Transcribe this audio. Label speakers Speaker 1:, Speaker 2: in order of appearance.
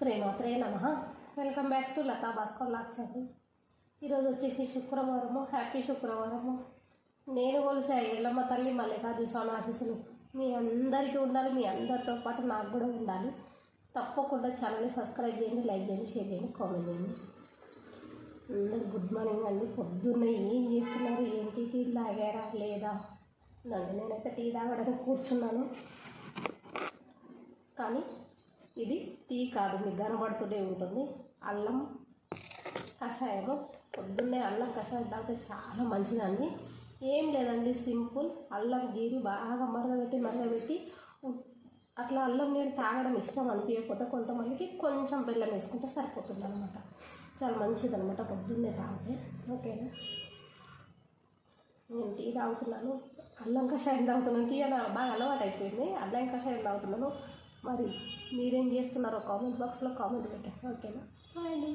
Speaker 1: శ్రీమాత్రే నమః. Welcome back to Latha Bhaskar లాక్స్ అండి. ఈరోజు వచ్చేసి శుక్రవారము, హ్యాపీ శుక్రవారము. నేను కొలిసే ఎల్లమ్మ తల్లి మల్లికార్జున స్వామి ఆశీస్సులు మీ అందరికీ ఉండాలి, మీ అందరితో పాటు నాకు కూడా ఉండాలి. తప్పకుండా ఛానల్ని సబ్స్క్రైబ్ చేయండి, లైక్ చేయండి, షేర్ చేయండి, కామెంట్ చేయండి. అందరు గుడ్ మార్నింగ్ అండి. పొద్దున్న ఏం చేస్తున్నారు, ఏంటి, టీ తాగారా లేదా? నేనైతే టీ తాగడానికి కూర్చున్నాను, కానీ ఇది టీ కాదు, మీకు కనబడుతూనే ఉంటుంది. అల్లం కషాయము. పొద్దున్నే అల్లం కషాయం తాగితే చాలా మంచిదండి. ఏం లేదండి, సింపుల్. అల్లం గీరి బాగా మరగబెట్టి అట్లా అల్లం నీరు తాగడం ఇష్టం అనిపించకపోతే కొంతమందికి కొంచెం బెల్లం వేసుకుంటే సరిపోతుంది అనమాట. చాలా మంచిది అనమాట పొద్దున్నే తాగితే. ఓకేనా? నేను టీ తాగుతున్నాను, అల్లం కషాయం తాగుతున్నాను. టీ అని బాగా అలవాటు అయిపోయింది, అల్లం కషాయం తాగుతున్నాను. మరి మీరేం చేస్తున్నారో కామెంట్ బాక్స్లో కామెంట్ పెట్టండి. ఓకేనా? బాయ్.